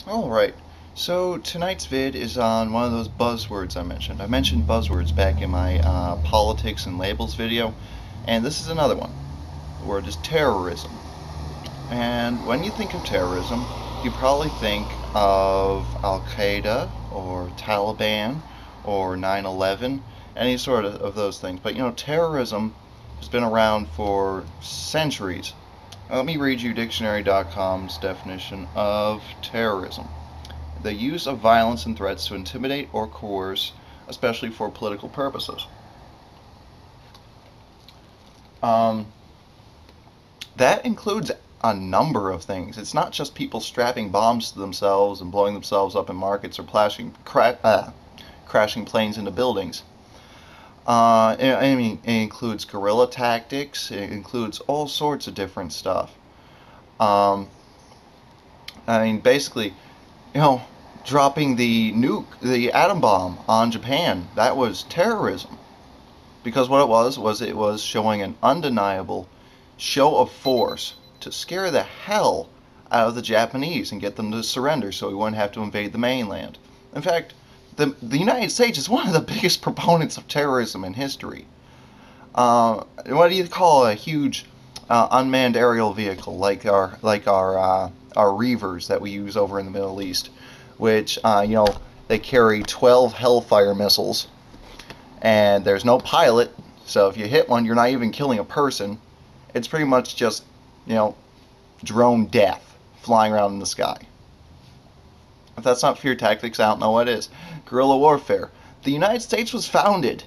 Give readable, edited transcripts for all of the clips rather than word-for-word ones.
Alright, so tonight's vid is on one of those buzzwords I mentioned. I mentioned buzzwords back in my politics and labels video, and this is another one. The word is terrorism. And when you think of terrorism, you probably think of Al-Qaeda or Taliban or 9/11, any sort of those things. But terrorism has been around for centuries. Let me read you dictionary.com's definition of terrorism: the use of violence and threats to intimidate or coerce, especially for political purposes. Um, that includes a number of things. It's not just people strapping bombs to themselves and blowing themselves up in markets or crashing planes into buildings. It includes guerrilla tactics. It includes all sorts of different stuff. Um, basically, you know, dropping the atom bomb on Japan, that was terrorism. Because what it was showing an undeniable show of force to scare the hell out of the Japanese and get them to surrender so we wouldn't have to invade the mainland. In fact, the United States is one of the biggest proponents of terrorism in history. What do you call a huge unmanned aerial vehicle like our Reavers that we use over in the Middle East, which they carry 12 Hellfire missiles, and there's no pilot, so if you hit one, you're not even killing a person. It's pretty much just drone death flying around in the sky. If that's not fear tactics, I don't know what is. Guerrilla warfare. The United States was founded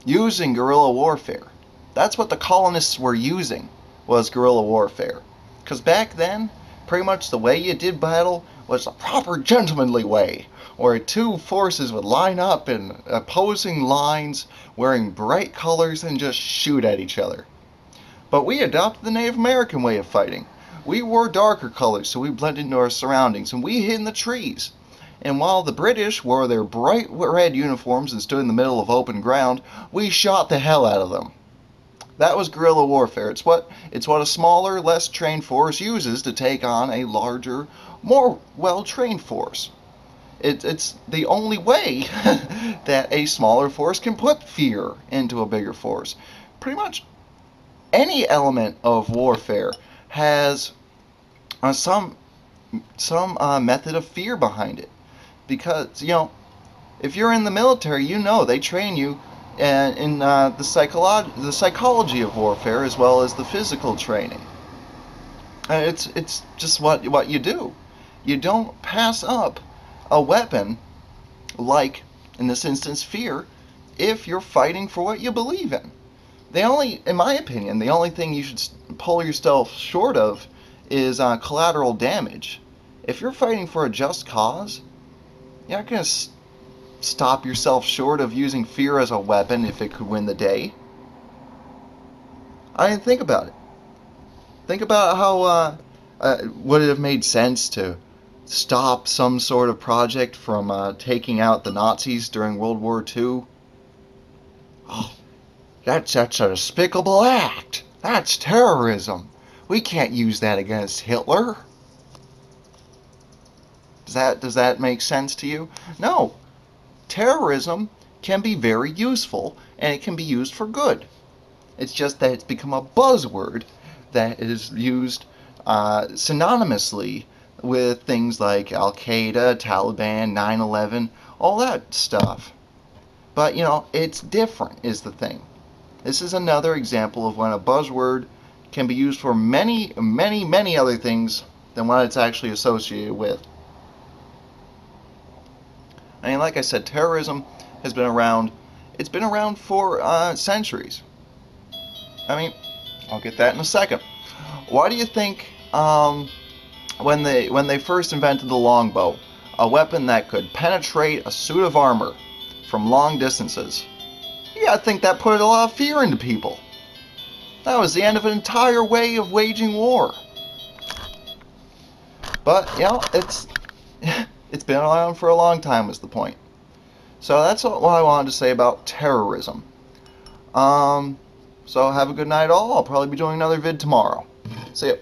using guerrilla warfare. That's what the colonists were using, was guerrilla warfare. Because back then, pretty much the way you did battle was the proper gentlemanly way, where two forces would line up in opposing lines, wearing bright colors, and just shoot at each other. But we adopted the Native American way of fighting. We wore darker colors so we blended into our surroundings, and we hid in the trees. And while the British wore their bright red uniforms and stood in the middle of open ground, we shot the hell out of them. That was guerrilla warfare. It's what a smaller, less trained force uses to take on a larger, more well-trained force. It's the only way that a smaller force can put fear into a bigger force. Pretty much any element of warfare has some method of fear behind it, because if you're in the military, they train you in the psychology of warfare as well as the physical training. It's just what you do. You don't pass up a weapon like, in this instance, fear, if you're fighting for what you believe in. In my opinion, the only thing you should pull yourself short of is collateral damage. If you're fighting for a just cause, you're not going to stop yourself short of using fear as a weapon if it could win the day. I mean, think about it. Think about how would it have made sense to stop some sort of project from taking out the Nazis during World War II? Oh, that's a despicable act. That's terrorism. We can't use that against Hitler. Does that make sense to you? No. Terrorism can be very useful, and it can be used for good. It's just that it's become a buzzword that is used synonymously with things like Al-Qaeda, Taliban, 9/11, all that stuff. But, it's different is the thing. This is another example of when a buzzword can be used for many, many, many other things than what it's actually associated with. I mean, like I said, terrorism has been around. It's been around for centuries. I mean, I'll get that in a second. Why do you think when they first invented the longbow, a weapon that could penetrate a suit of armor from long distances, you gotta think that put a lot of fear into people. That was the end of an entire way of waging war. But it's been around for a long time, is the point. So that's what I wanted to say about terrorism. So have a good night all. I'll probably be doing another vid tomorrow. See ya.